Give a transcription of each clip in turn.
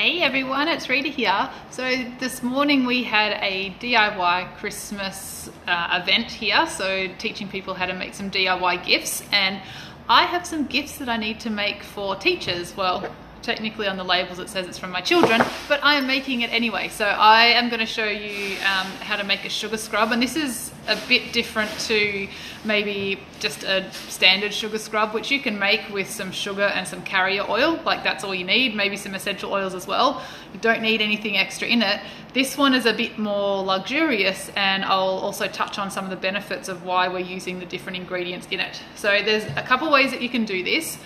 Hey everyone, it's Rita here. So this morning we had a DIY Christmas event here, so teaching people how to make some DIY gifts, and I have some gifts that I need to make for teachers. Well, technically on the labels it says it's from my children, but I am making it anyway. So I am going to show you how to make a sugar scrub, and this is a bit different to maybe just a standard sugar scrub, which you can make with some sugar and some carrier oil. Like, that's all you need, maybe some essential oils as well. You don't need anything extra in it. This one is a bit more luxurious, and I'll also touch on some of the benefits of why we're using the different ingredients in it. So there's a couple ways that you can do this.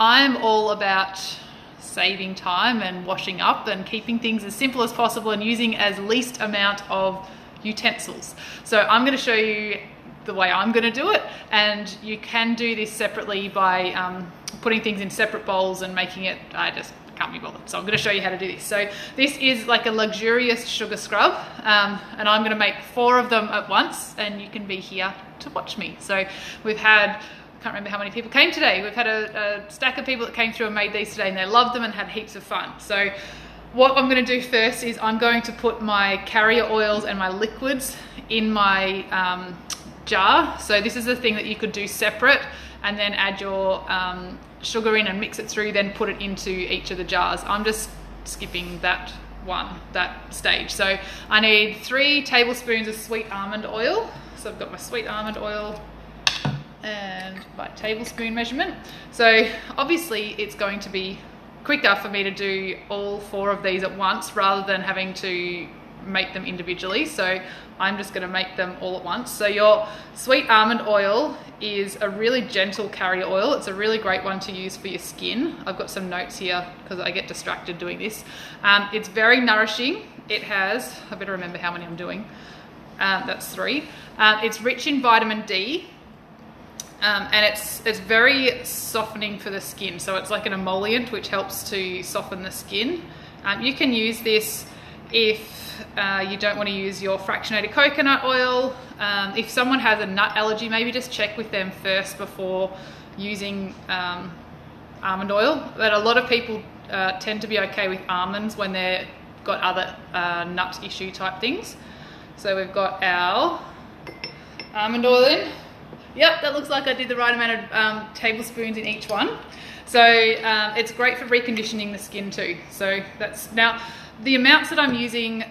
I'm all about saving time and washing up and keeping things as simple as possible and using as least amount of utensils. So I'm going to show you the way I'm going to do it, and you can do this separately by putting things in separate bowls and making it, I just can't be bothered. So I'm going to show you how to do this. So this is like a luxurious sugar scrub, and I'm going to make 4 of them at once, and you can be here to watch me. So we've had, I can't remember how many people came today. We've had a stack of people that came through and made these today, and they loved them and had heaps of fun. So what I'm going to do first is I'm going to put my carrier oils and my liquids in my jar. So this is the thing that you could do separate and then add your sugar in and mix it through, then put it into each of the jars. I'm just skipping that stage. So I need 3 tablespoons of sweet almond oil. So I've got my sweet almond oil and my tablespoon measurement. So obviously it's going to be quicker for me to do all 4 of these at once rather than having to make them individually. So I'm just going to make them all at once. So your sweet almond oil is a really gentle carrier oil. It's a really great one to use for your skin. I've got some notes here because I get distracted doing this. It's very nourishing. It has, I better remember how many I'm doing. That's 3. It's rich in vitamin D. And it's very softening for the skin, so it's like an emollient which helps to soften the skin. You can use this if you don't want to use your fractionated coconut oil. If someone has a nut allergy, maybe just check with them first before using almond oil. But a lot of people tend to be okay with almonds when they've got other nut issue type things. So we've got our almond oil in. Yep, that looks like I did the right amount of tablespoons in each one. So it's great for reconditioning the skin too. So that's, now the amounts that I'm using,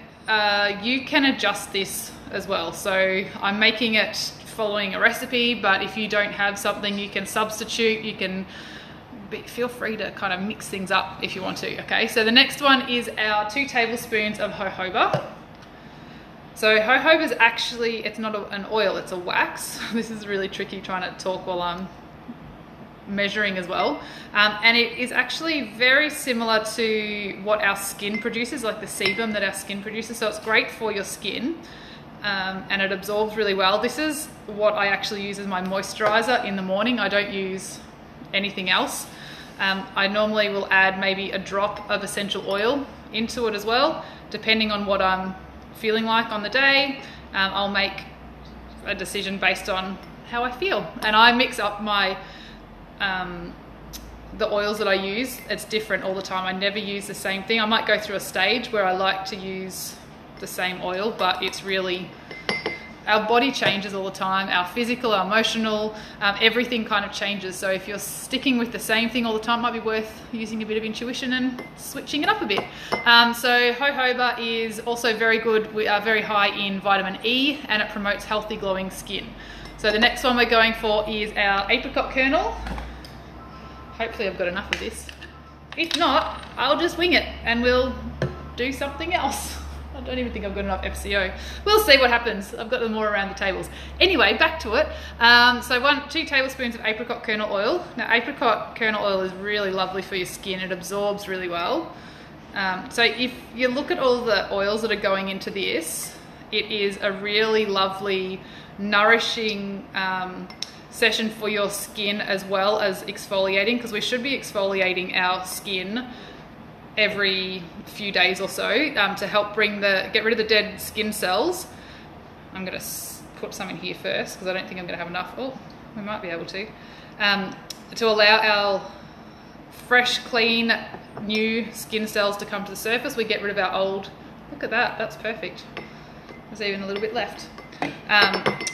you can adjust this as well. So I'm making it following a recipe, but if you don't have something, you can substitute. You can feel free to kind of mix things up if you want to. Okay, so the next one is our 2 tablespoons of jojoba. So jojoba is actually, it's not an oil, it's a wax. This is really tricky trying to talk while I'm measuring as well. And it is actually very similar to what our skin produces, like the sebum that our skin produces. So it's great for your skin, and it absorbs really well. This is what I actually use as my moisturizer in the morning. I don't use anything else. I normally will add maybe a drop of essential oil into it as well, depending on what I'm feeling like on the day. I'll make a decision based on how I feel, and I mix up my the oils that I use. It's different all the time. I never use the same thing. I might go through a stage where I like to use the same oil, but it's really, our body changes all the time. Our physical, our emotional, everything kind of changes. So if you're sticking with the same thing all the time, it might be worth using a bit of intuition and switching it up a bit. So jojoba is also very good. We are very high in vitamin E, and it promotes healthy glowing skin. So the next one we're going for is our apricot kernel. Hopefully I've got enough of this. If not, I'll just wing it and we'll do something else. I don't even think I've got enough FCO. We'll see what happens. I've got them more around the tables. Anyway, back to it. So 2 tablespoons of apricot kernel oil. Now, apricot kernel oil is really lovely for your skin. It absorbs really well. So if you look at all the oils that are going into this, it is a really lovely, nourishing session for your skin, as well as exfoliating, because we should be exfoliating our skin every few days or so to help get rid of the dead skin cells. I'm going to put some in here first because I don't think I'm going to have enough. Oh, we might be able to allow our fresh, clean, new skin cells to come to the surface. We get rid of our old, look at that, that's perfect. There's even a little bit left.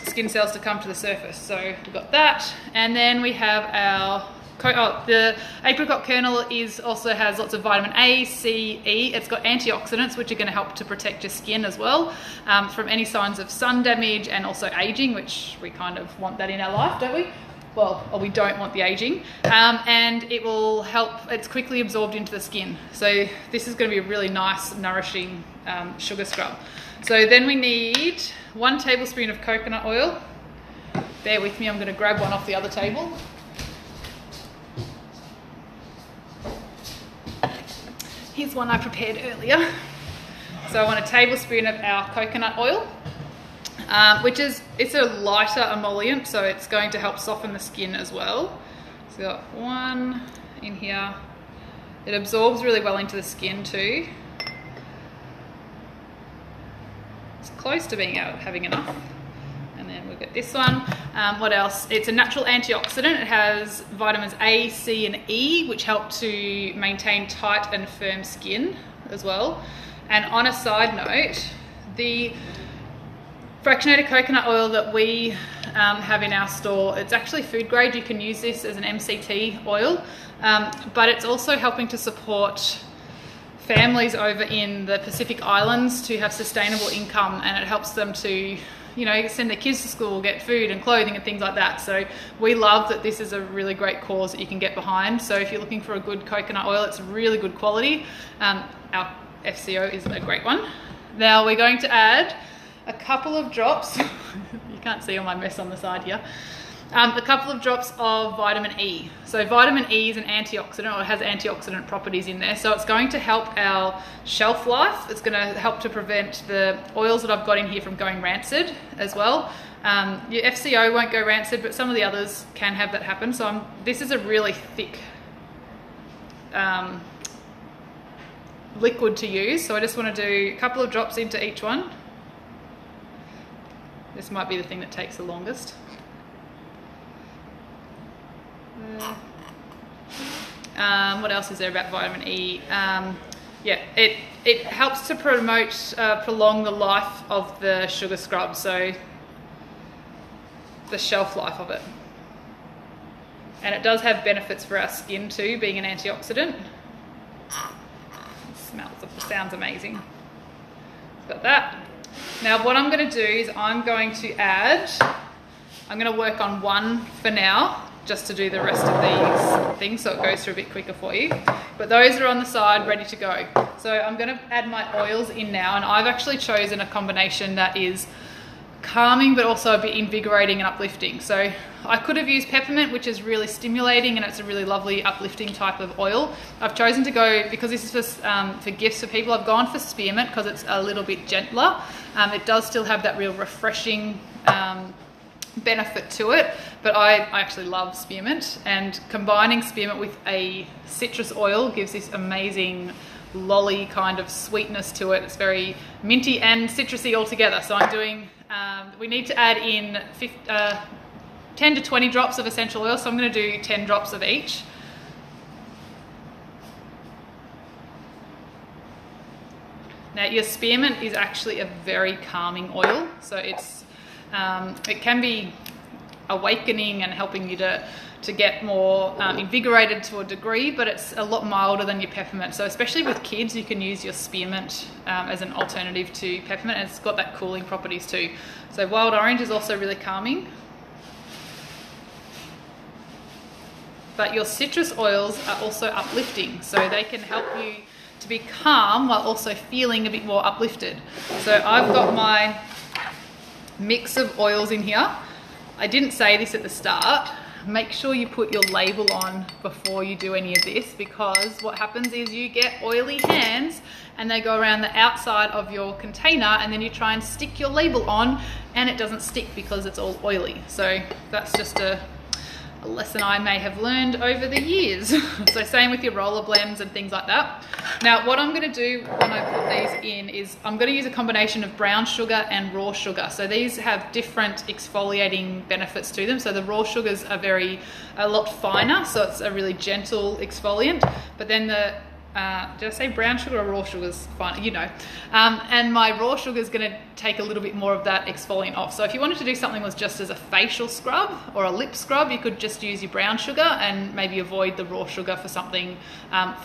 Skin cells to come to the surface. So we've got that. And then we have our, the apricot kernel also has lots of vitamin A, C, E. It's got antioxidants, which are going to help to protect your skin as well from any signs of sun damage and also aging, which we kind of want that in our life, don't we? Well, or we don't want the aging. And it will help, it's quickly absorbed into the skin. So this is going to be a really nice, nourishing sugar scrub. So then we need 1 tablespoon of coconut oil. Bear with me, I'm going to grab one off the other table. Here's one I prepared earlier. So I want a tablespoon of our coconut oil, it's a lighter emollient, so it's going to help soften the skin as well. So we've got 1 in here. It absorbs really well into the skin too. It's close to being having enough. And then we'll get this one. What else? It's a natural antioxidant. It has vitamins A, C, and E, which help to maintain tight and firm skin as well. And on a side note, the fractionated coconut oil that we have in our store, it's actually food grade. You can use this as an MCT oil, but it's also helping to support families over in the Pacific Islands to have sustainable income, and it helps them to, you know, send their kids to school, get food and clothing and things like that. So we love that this is a really great cause that you can get behind. So if you're looking for a good coconut oil, it's really good quality. Our FCO is a great one. Now we're going to add a couple of drops, you can't see all my mess on the side here, a couple of drops of vitamin E. So vitamin E is an antioxidant, or it has antioxidant properties in there. So it's going to help our shelf life. It's going to help to prevent the oils that I've got in here from going rancid as well. Your FCO won't go rancid, but some of the others can have that happen. So this is a really thick liquid to use. So I just want to do a couple of drops into each one. This might be the thing that takes the longest. What else is there about vitamin E? Yeah, it helps to prolong the life of the sugar scrub, so the shelf life of it. And it does have benefits for our skin too, being an antioxidant. It sounds amazing. Got that. Now what I'm going to do is I'm going to work on 1 for now, just to do the rest of these things so it goes through a bit quicker for you. But those are on the side ready to go. So I'm going to add my oils in now, and I've actually chosen a combination that is calming but also a bit invigorating and uplifting. So I could have used peppermint, which is really stimulating and it's a really lovely uplifting type of oil. I've chosen to go, because this is for gifts for people, I've gone for spearmint because it's a little bit gentler. It does still have that real refreshing benefit to it, but I actually love spearmint, and combining spearmint with a citrus oil gives this amazing lolly kind of sweetness to it. It's very minty and citrusy all together. So I'm doing, we need to add in 10 to 20 drops of essential oil, so I'm going to do 10 drops of each. Now your spearmint is actually a very calming oil, so it can be awakening and helping you to get more invigorated to a degree, but it's a lot milder than your peppermint. So especially with kids, you can use your spearmint as an alternative to peppermint, and it's got that cooling properties too. So wild orange is also really calming. But your citrus oils are also uplifting, so they can help you to be calm while also feeling a bit more uplifted. So I've got my mix of oils in here. I didn't say this at the start. Make sure you put your label on before you do any of this, because what happens is you get oily hands and they go around the outside of your container, and then you try and stick your label on and it doesn't stick because it's all oily. So that's just a a lesson I may have learned over the years. So same with your roller blends and things like that. Now what I'm going to do when I put these in is I'm going to use a combination of brown sugar and raw sugar. So these have different exfoliating benefits to them. So the raw sugars are a lot finer, so it's a really gentle exfoliant. But then the did I say brown sugar or raw sugar is fine? You know. And my raw sugar is going to take a little bit more of that exfoliant off. So if you wanted to do something was just as a facial scrub or a lip scrub, you could just use your brown sugar and maybe avoid the raw sugar for something,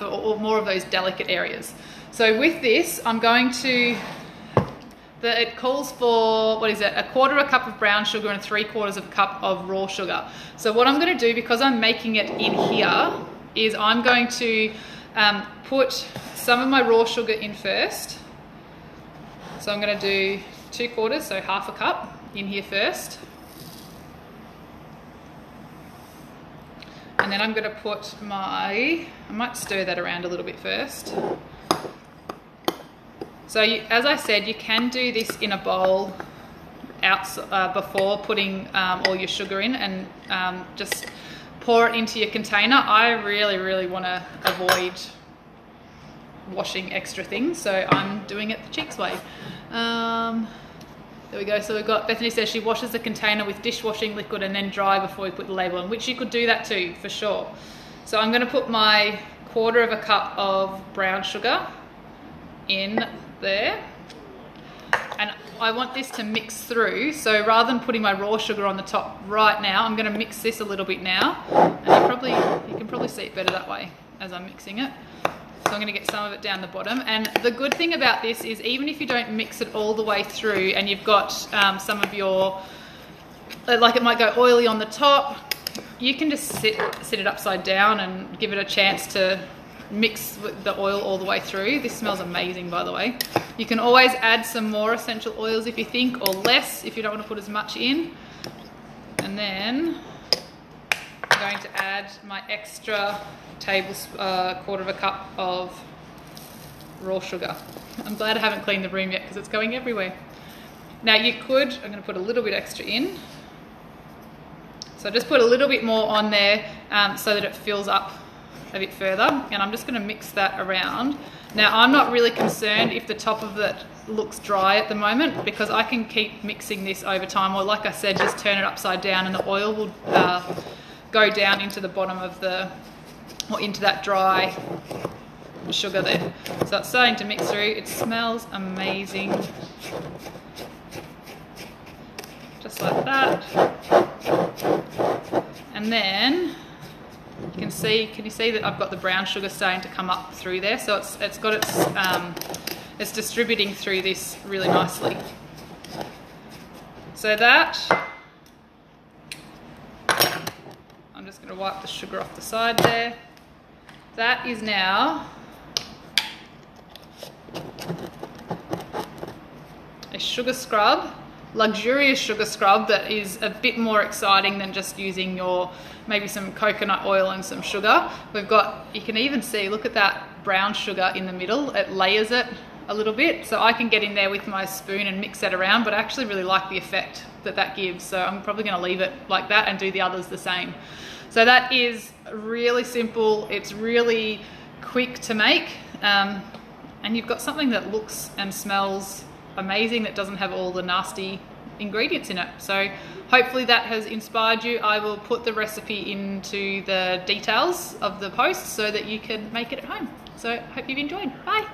or more of those delicate areas. So with this, I'm going to, it calls for, what is it, 1/4 cup of brown sugar and 3/4 cup of raw sugar. So what I'm going to do, because I'm making it in here, is I'm going to put some of my raw sugar in first. So I'm going to do 2/4, so 1/2 cup in here first. And then I'm going to put I might stir that around a little bit first. So as I said, you can do this in a bowl before putting all your sugar in, and just pour it into your container. I really want to avoid washing extra things, so I'm doing it the Cheeks way. There we go. So we've got, Bethany says she washes the container with dishwashing liquid and then dry before we put the label on, which you could do that too, for sure. So I'm going to put my 1/4 cup of brown sugar in there, and I want this to mix through. So rather than putting my raw sugar on the top right now, I'm going to mix this a little bit now, and you can probably see it better that way as I'm mixing it. So I'm going to get some of it down the bottom. And the good thing about this is, even if you don't mix it all the way through and you've got some of your, like it might go oily on the top, you can just sit it upside down and give it a chance to mix with the oil all the way through. This smells amazing, by the way. You can always add some more essential oils if you think, or less if you don't want to put as much in. And then I'm going to add my extra 1/4 cup of raw sugar. I'm glad I haven't cleaned the room yet because it's going everywhere. Now you could, I'm going to put a little bit extra in. So just put a little bit more on there so that it fills up a bit further, and I'm just going to mix that around. Now I'm not really concerned if the top of it looks dry at the moment, because I can keep mixing this over time, or like I said, just turn it upside down and the oil will go down into the bottom of or into that dry sugar there. So it's starting to mix through. It smells amazing. Just like that. And then you can you see that I've got the brown sugar starting to come up through there. So it's distributing through this really nicely. So that, I'm just going to wipe the sugar off the side there. That is now a sugar scrub, luxurious sugar scrub that is a bit more exciting than just using maybe some coconut oil and some sugar. We've got, you can even see, look at that brown sugar in the middle. It layers it a little bit, so I can get in there with my spoon and mix that around, but I actually really like the effect that gives, so I'm probably going to leave it like that and do the others the same. So that is really simple, it's really quick to make, and you've got something that looks and smells amazing that doesn't have all the nasty ingredients in it. So hopefully that has inspired you. I will put the recipe into the details of the post so that you can make it at home. So hope you've enjoyed. Bye.